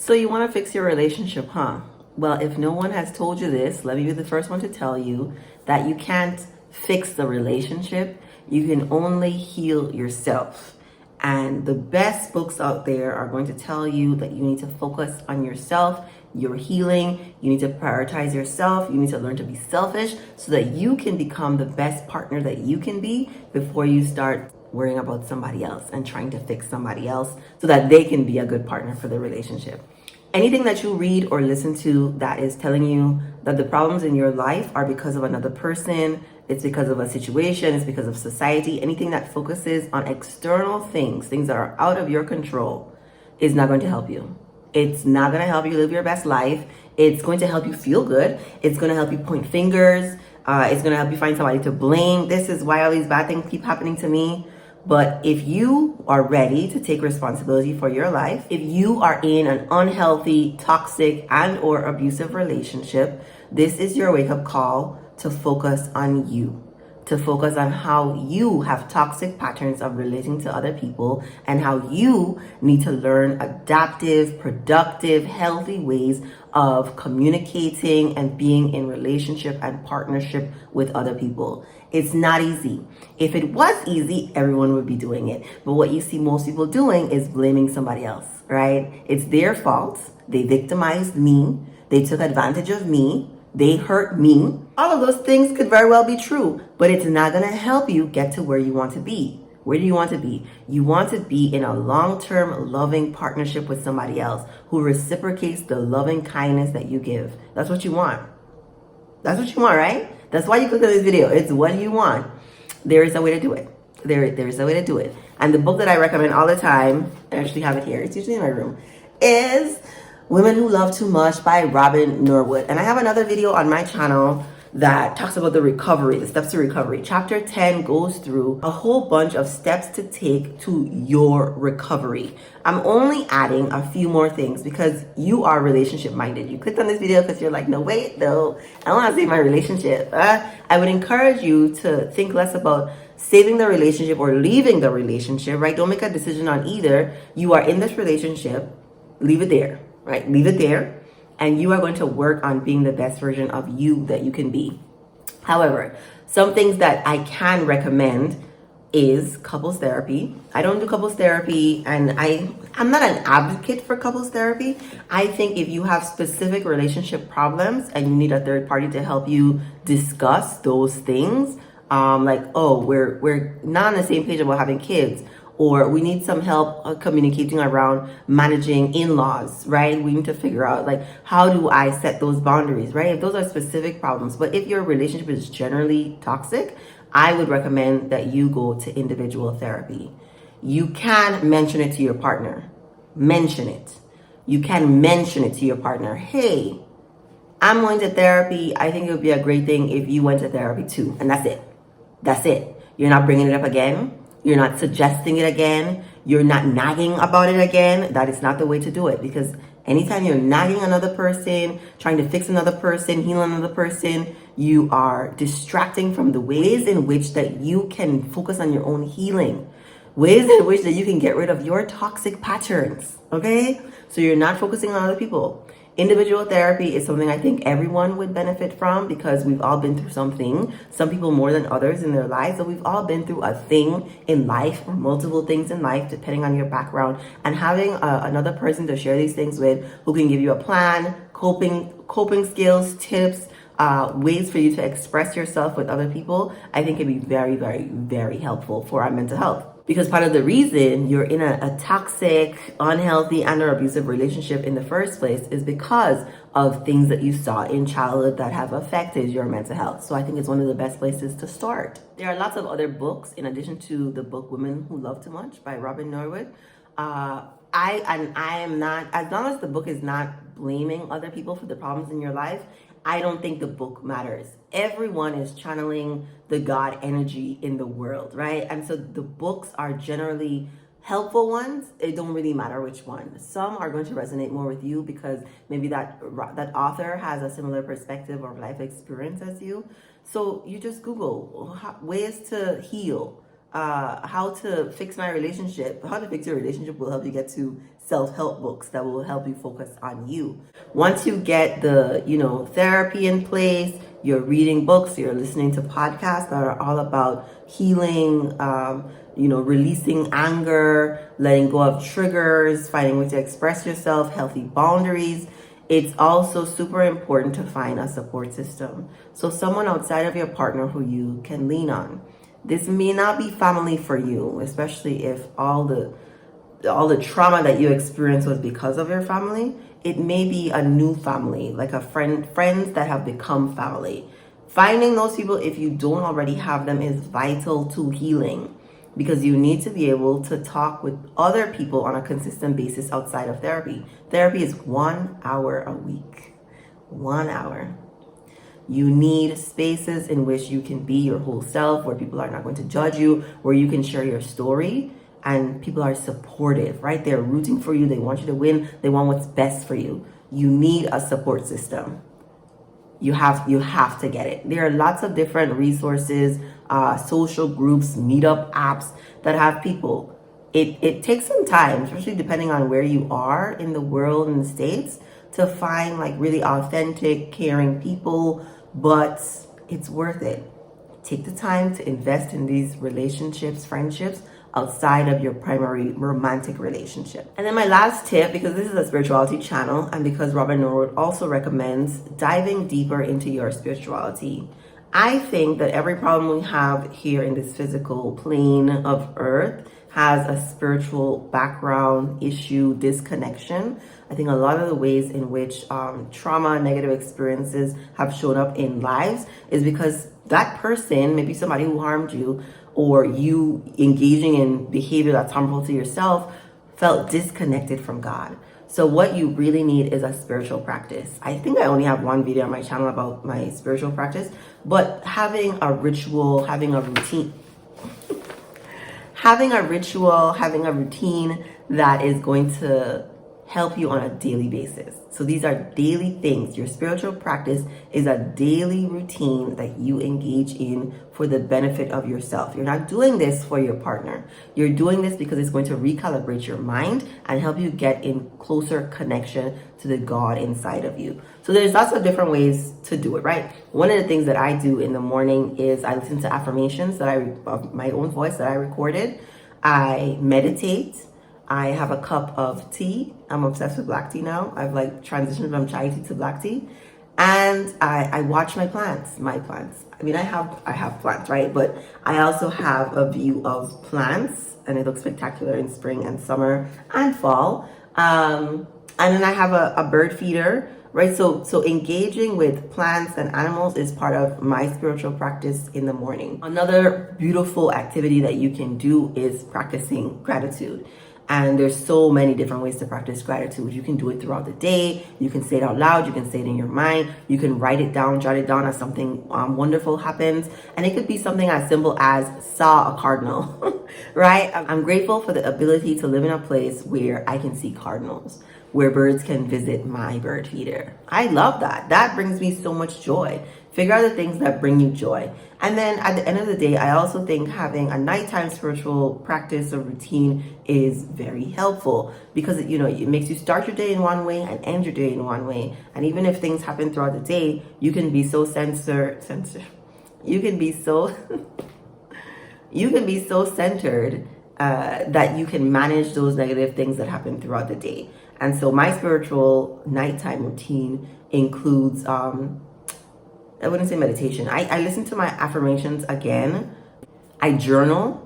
So you want to fix your relationship, huh? Well, if no one has told you this, let me be the first one to tell you that you can't fix the relationship. You can only heal yourself. And the best books out there are going to tell you that you need to focus on yourself, your healing. You need to prioritize yourself. You need to learn to be selfish so that you can become the best partner that you can be before you start worrying about somebody else and trying to fix somebody else so that they can be a good partner for the relationship. Anything that you read or listen to that is telling you that the problems in your life are because of another person, it's because of a situation, it's because of society, anything that focuses on external things, things that are out of your control, is not going to help you. It's not going to help you live your best life. It's going to help you feel good. It's going to help you point fingers. It's going to help you find somebody to blame. This is why all these bad things keep happening to me. But if you are ready to take responsibility for your life, if you are in an unhealthy, toxic, and or abusive relationship, this is your wake-up call to focus on you, to focus on how you have toxic patterns of relating to other people and how you need to learn adaptive, productive, healthy ways of communicating and being in relationship and partnership with other people. It's not easy. If it was easy, everyone would be doing it. But what you see most people doing is blaming somebody else, right? It's their fault. They victimized me. They took advantage of me. They hurt me. All of those things could very well be true, but it's not going to help you get to where you want to be. Where do you want to be? You want to be in a long-term loving partnership with somebody else who reciprocates the loving kindness that you give. That's what you want. That's what you want, right? That's why you click on this video. It's what you want. There is a way to do it. There is a way to do it. And the book that I recommend all the time, I actually have it here, it's usually in my room, is Women Who Love Too Much by Robin Norwood. And I have another video on my channel that talks about the recovery, the steps to recovery. Chapter 10 goes through a whole bunch of steps to take to your recovery. I'm only adding a few more things because you are relationship minded. You clicked on this video because you're like, no, wait, though, I want to save my relationship. I would encourage you to think less about saving the relationship or leaving the relationship, right? Don't make a decision on either. You are in this relationship, leave it there, right? Leave it there. And you are going to work on being the best version of you that you can be. However, some things that I can recommend is couples therapy. I don't do couples therapy, and I'm not an advocate for couples therapy. I think if you have specific relationship problems and you need a third party to help you discuss those things, like, oh, we're not on the same page about having kids, or we need some help communicating around managing in-laws, right? We need to figure out, like, how do I set those boundaries, right? If those are specific problems. But if your relationship is generally toxic, I would recommend that you go to individual therapy. You can mention it to your partner. Mention it. You can mention it to your partner. Hey, I'm going to therapy. I think it would be a great thing if you went to therapy too. And that's it. That's it. You're not bringing it up again. You're not suggesting it again. You're not nagging about it again. That is not the way to do it, because anytime you're nagging another person, trying to fix another person, heal another person, you are distracting from the ways in which that you can focus on your own healing, ways in which that you can get rid of your toxic patterns, okay? So you're not focusing on other people. Individual therapy is something I think everyone would benefit from because we've all been through something, some people more than others in their lives, but we've all been through a thing in life or multiple things in life, depending on your background. And having another person to share these things with who can give you a plan, coping skills, tips, ways for you to express yourself with other people, I think can be very, very, very helpful for our mental health. Because part of the reason you're in a toxic, unhealthy, and or abusive relationship in the first place is because of things that you saw in childhood that have affected your mental health. So I think it's one of the best places to start. There are lots of other books in addition to the book Women Who Love Too Much by Robin Norwood. I am not, as long as the book is not blaming other people for the problems in your life, I don't think the book matters. Everyone is channeling the God energy in the world, right? And so the books are generally helpful ones. It don't really matter which one. Some are going to resonate more with you because maybe that author has a similar perspective or life experience as you. So you just Google ways to heal, how to fix my relationship. How to fix your relationship will help you get to self-help books that will help you focus on you. Once you get the, therapy in place, you're reading books, you're listening to podcasts that are all about healing, releasing anger, letting go of triggers, finding ways to express yourself, healthy boundaries. It's also super important to find a support system. So someone outside of your partner who you can lean on. This may not be family for you, especially if all the trauma that you experienced was because of your family. It may be a new family, like friends that have become family. Finding those people, if you don't already have them, is vital to healing, because you need to be able to talk with other people on a consistent basis outside of therapy. Therapy is 1 hour a week. 1 hour. You need spaces in which you can be your whole self, where people are not going to judge you, where you can share your story, and people are supportive, right? They're rooting for you. They want you to win. They want what's best for you. You need a support system. You have to get it. There are lots of different resources, social groups, meetup apps that have people. It takes some time, especially depending on where you are in the world, in the States, to find like really authentic, caring people, but it's worth it. Take the time to invest in these relationships, friendships, outside of your primary romantic relationship. And then my last tip, because this is a spirituality channel and because Robert Norwood also recommends diving deeper into your spirituality. I think that every problem we have here in this physical plane of earth has a spiritual background, issue, disconnection. I think a lot of the ways in which trauma, negative experiences have shown up in lives is because that person, maybe somebody who harmed you, or you engaging in behavior that's harmful to yourself, felt disconnected from God. So what you really need is a spiritual practice. I think I only have one video on my channel about my spiritual practice, but having a ritual, having a routine that is going to help you on a daily basis. So these are daily things. Your spiritual practice is a daily routine that you engage in for the benefit of yourself. You're not doing this for your partner. You're doing this because it's going to recalibrate your mind and help you get in closer connection to the God inside of you. So there's lots of different ways to do it, right? One of the things that I do in the morning is I listen to affirmations of my own voice that I recorded. I meditate. I have a cup of tea. I'm obsessed with black tea now. I've transitioned from chai tea to black tea. And I watch my plants. I mean, I have plants, right? But I also have a view of plants, and it looks spectacular in spring and summer and fall. And then I have a bird feeder, right? So engaging with plants and animals is part of my spiritual practice in the morning. Another beautiful activity that you can do is practicing gratitude. And there's so many different ways to practice gratitude. You can do it throughout the day. You can say it out loud. You can say it in your mind. You can write it down, jot it down as something wonderful happens. And it could be something as simple as saw a cardinal, right? I'm grateful for the ability to live in a place where I can see cardinals, where birds can visit my bird feeder. I love that. That brings me so much joy. Figure out the things that bring you joy. And then at the end of the day, I also think having a nighttime spiritual practice or routine is very helpful because it makes you start your day in one way and end your day in one way. And even if things happen throughout the day, you can be so you can be so centered that you can manage those negative things that happen throughout the day. And so my spiritual nighttime routine includes I wouldn't say meditation. I listen to my affirmations again. I journal.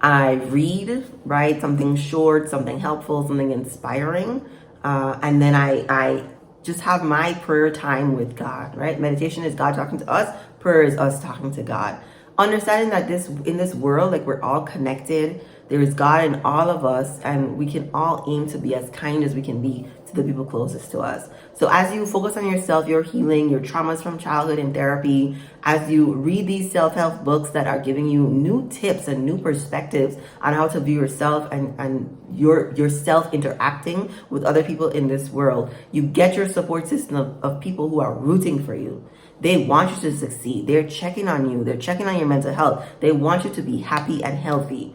I read, right? Something short, something helpful, something inspiring. And then I just have my prayer time with God, right? Meditation is God talking to us. Prayer is us talking to God. Understanding that in this world, we're all connected. There is God in all of us, and we can all aim to be as kind as we can be to the people closest to us. So as you focus on yourself, your healing, your traumas from childhood and therapy, as you read these self-help books that are giving you new tips and new perspectives on how to view yourself and yourself interacting with other people in this world, you get your support system of people who are rooting for you. They want you to succeed. They're checking on you. They're checking on your mental health. They want you to be happy and healthy.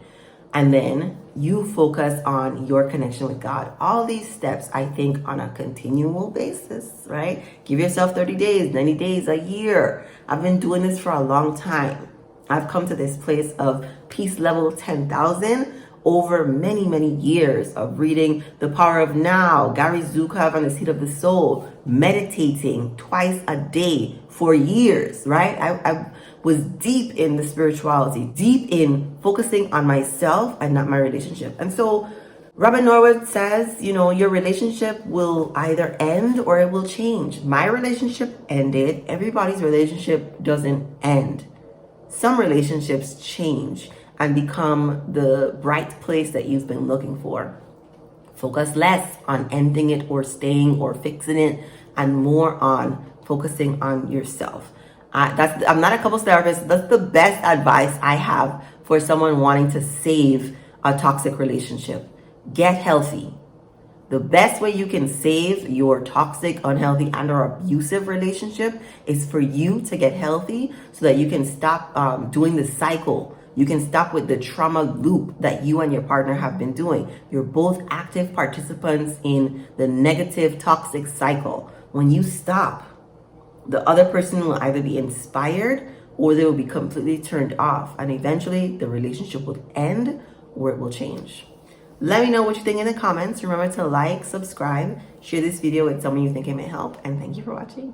And then you focus on your connection with God. All these steps, I think, on a continual basis, right? Give yourself 30 days, 90 days, a year. I've been doing this for a long time. I've come to this place of peace level 10,000 over many, many years of reading The Power of Now, Gary Zukav on the Seat of the Soul, meditating twice a day for years, right? I was deep in the spirituality, deep in focusing on myself and not my relationship. And so Robin Norwood says, your relationship will either end or it will change. My relationship ended. Everybody's relationship doesn't end. Some relationships change and become the bright place that you've been looking for. Focus less on ending it or staying or fixing it, and more on focusing on yourself. I'm not a couples therapist. That's the best advice I have for someone wanting to save a toxic relationship. Get healthy. The best way you can save your toxic, unhealthy, and or abusive relationship is for you to get healthy so that you can stop doing the cycle. You can stop with the trauma loop that you and your partner have been doing. You're both active participants in the negative, toxic cycle. When you stop, the other person will either be inspired or they will be completely turned off. And eventually the relationship will end or it will change. Let me know what you think in the comments. Remember to like, subscribe, share this video with someone you think it may help, and thank you for watching.